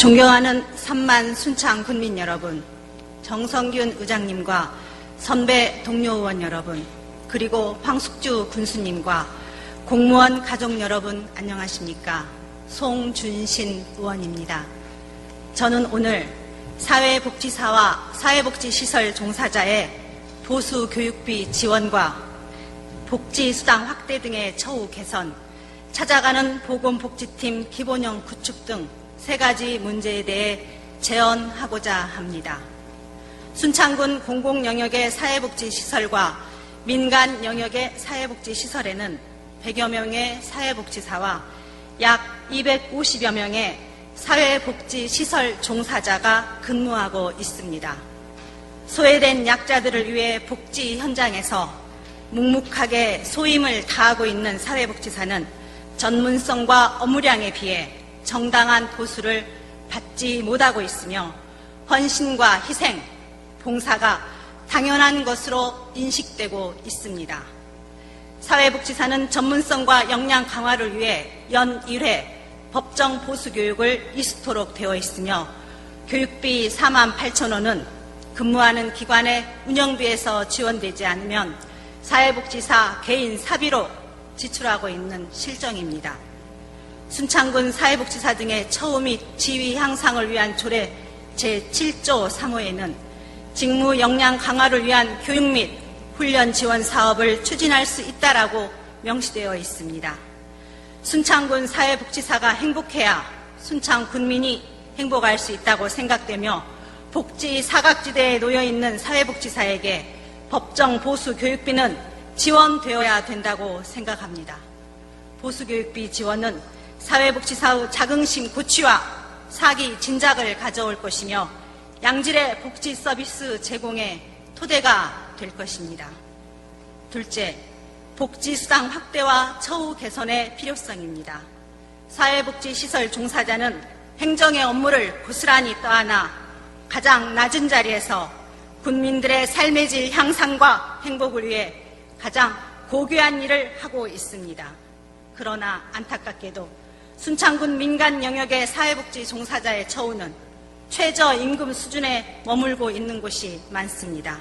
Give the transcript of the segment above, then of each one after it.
존경하는 3만 순창 군민 여러분, 정성균 의장님과 선배 동료 의원 여러분, 그리고 황숙주 군수님과 공무원 가족 여러분 안녕하십니까? 송준신 의원입니다. 저는 오늘 사회복지사와 사회복지시설 종사자의 보수 교육비 지원과 복지수당 확대 등의 처우 개선, 찾아가는 보건복지팀 기본형 구축 등 3가지 문제에 대해 제언하고자 합니다. 순창군 공공영역의 사회복지시설과 민간 영역의 사회복지시설에는 100여 명의 사회복지사와 약 250여 명의 사회복지시설 종사자가 근무하고 있습니다. 소외된 약자들을 위해 복지 현장에서 묵묵하게 소임을 다하고 있는 사회복지사는 전문성과 업무량에 비해 정당한 보수를 받지 못하고 있으며 헌신과 희생, 봉사가 당연한 것으로 인식되고 있습니다. 사회복지사는 전문성과 역량 강화를 위해 연 1회 법정 보수 교육을 이수토록 되어 있으며 교육비 4만 8천 원은 근무하는 기관의 운영비에서 지원되지 않으면 사회복지사 개인 사비로 지출하고 있는 실정입니다. 순창군 사회복지사 등의 처우 및 지위 향상을 위한 조례 제7조 3호에는 직무 역량 강화를 위한 교육 및 훈련 지원 사업을 추진할 수 있다라고 명시되어 있습니다. 순창군 사회복지사가 행복해야 순창 군민이 행복할 수 있다고 생각되며 복지 사각지대에 놓여있는 사회복지사에게 법정 보수 교육비는 지원되어야 된다고 생각합니다. 보수 교육비 지원은 사회복지사의 자긍심 고취와 사기 진작을 가져올 것이며 양질의 복지 서비스 제공의 토대가 될 것입니다. 둘째, 복지수당 확대와 처우 개선의 필요성입니다. 사회복지시설 종사자는 행정의 업무를 고스란히 떠안아 가장 낮은 자리에서 군민들의 삶의 질 향상과 행복을 위해 가장 고귀한 일을 하고 있습니다. 그러나 안타깝게도 순창군 민간 영역의 사회복지 종사자의 처우는 최저임금 수준에 머물고 있는 곳이 많습니다.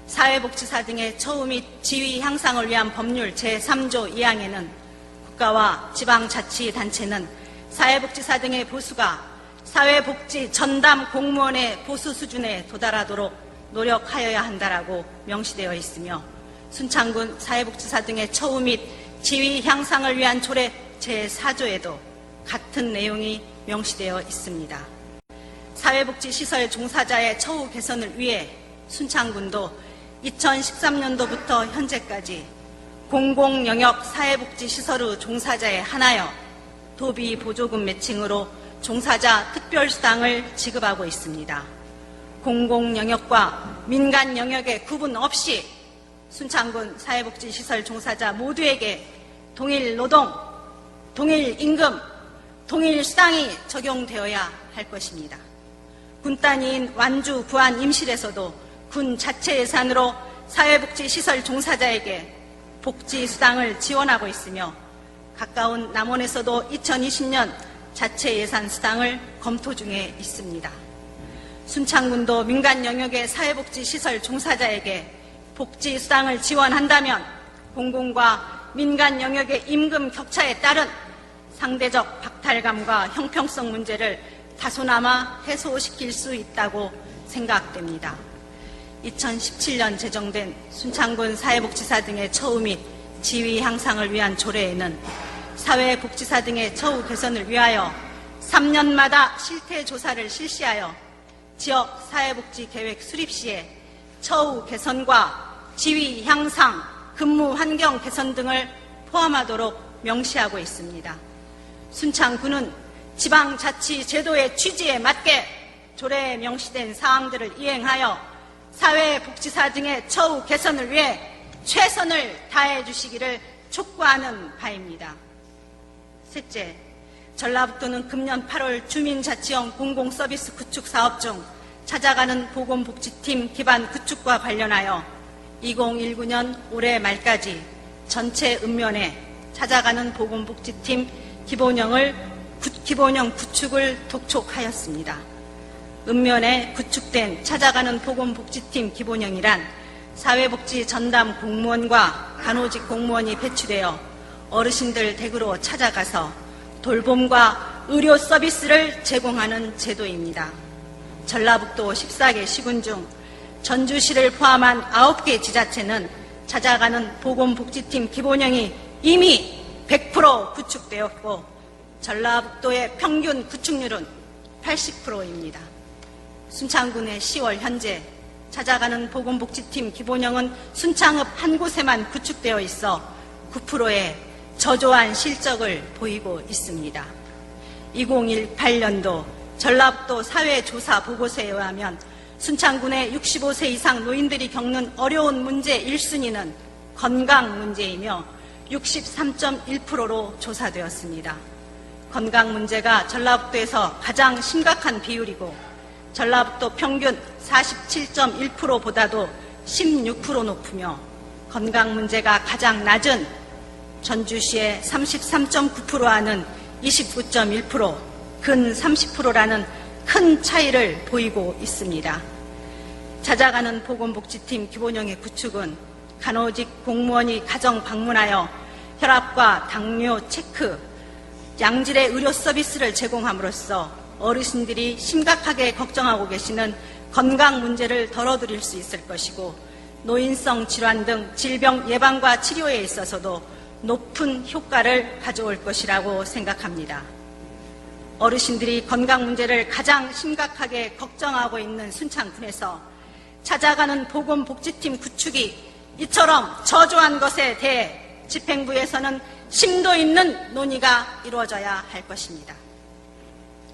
사회복지사 등의 처우 및 지위 향상을 위한 법률 제3조 2항에는 국가와 지방자치단체는 사회복지사 등의 보수가 사회복지 전담 공무원의 보수 수준에 도달하도록 노력하여야 한다라고 명시되어 있으며 순창군 사회복지사 등의 처우 및 지위 향상을 위한 조례 제4조에도 같은 내용이 명시되어 있습니다. 사회복지시설 종사자의 처우 개선을 위해 순창군도 2013년도부터 현재까지 공공영역 사회복지시설의 종사자에 한하여 도비 보조금 매칭으로 종사자 특별수당을 지급하고 있습니다. 공공영역과 민간영역의 구분 없이 순창군 사회복지시설 종사자 모두에게 동일 노동, 동일 임금, 동일 수당이 적용되어야 할 것입니다. 군 단위인 완주, 부안, 임실에서도 군 자체 예산으로 사회복지시설 종사자에게 복지수당을 지원하고 있으며 가까운 남원에서도 2020년 자체 예산 수당을 검토 중에 있습니다. 순창군도 민간 영역의 사회복지시설 종사자에게 복지수당을 지원한다면 공공과 민간 영역의 임금 격차에 따른 상대적 박탈감과 형평성 문제를 다소나마 해소시킬 수 있다고 생각됩니다. 2017년 제정된 순창군 사회복지사 등의 처우 및 지위 향상을 위한 조례에는 사회복지사 등의 처우 개선을 위하여 3년마다 실태조사를 실시하여 지역 사회복지 계획 수립 시에 처우 개선과 지위 향상, 근무 환경 개선 등을 포함하도록 명시하고 있습니다. 순창군은 지방자치제도의 취지에 맞게 조례에 명시된 사항들을 이행하여 사회복지사 등의 처우 개선을 위해 최선을 다해 주시기를 촉구하는 바입니다. 셋째, 전라북도는 금년 8월 주민자치형 공공서비스 구축 사업 중 찾아가는 보건복지팀 기반 구축과 관련하여 2019년 올해 말까지 전체 읍면에 찾아가는 보건복지팀 기본형을 기본형 구축을 독촉하였습니다. 읍면에 구축된 찾아가는 보건복지팀 기본형이란 사회복지 전담 공무원과 간호직 공무원이 배치되어 어르신들 댁으로 찾아가서 돌봄과 의료 서비스를 제공하는 제도입니다. 전라북도 14개 시군 중 전주시를 포함한 9개 지자체는 찾아가는 보건복지팀 기본형이 이미 100% 구축되었고 전라북도의 평균 구축률은 80%입니다. 순창군의 10월 현재 찾아가는 보건복지팀 기본형은 순창읍 한 곳에만 구축되어 있어 9%의 저조한 실적을 보이고 있습니다. 2018년도 전라북도 사회조사 보고서에 의하면 순창군의 65세 이상 노인들이 겪는 어려운 문제 1순위는 건강 문제이며 63.1%로 조사되었습니다. 건강 문제가 전라북도에서 가장 심각한 비율이고 전라북도 평균 47.1%보다도 16% 높으며 건강 문제가 가장 낮은 전주시의 33.9%와는 29.1%, 근 30%라는 큰 차이를 보이고 있습니다. 찾아가는 보건복지팀 기본형의 구축은 간호직 공무원이 가정 방문하여 혈압과 당뇨 체크, 양질의 의료 서비스를 제공함으로써 어르신들이 심각하게 걱정하고 계시는 건강 문제를 덜어드릴 수 있을 것이고 노인성 질환 등 질병 예방과 치료에 있어서도 높은 효과를 가져올 것이라고 생각합니다. 어르신들이 건강 문제를 가장 심각하게 걱정하고 있는 순창군에서 찾아가는 보건복지팀 구축이 이처럼 저조한 것에 대해 집행부에서는 심도 있는 논의가 이루어져야 할 것입니다.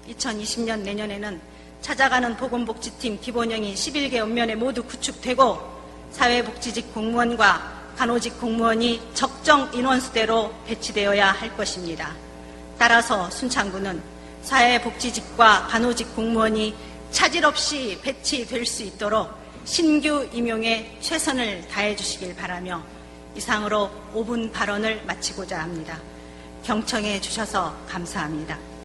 2020년 내년에는 찾아가는 보건복지팀 기본형이 11개 읍면에 모두 구축되고 사회복지직 공무원과 간호직 공무원이 적정 인원수대로 배치되어야 할 것입니다. 따라서 순창군은 사회복지직과 간호직 공무원이 차질 없이 배치될 수 있도록 신규 임용에 최선을 다해 주시길 바라며 이상으로 5분 발언을 마치고자 합니다. 경청해 주셔서 감사합니다.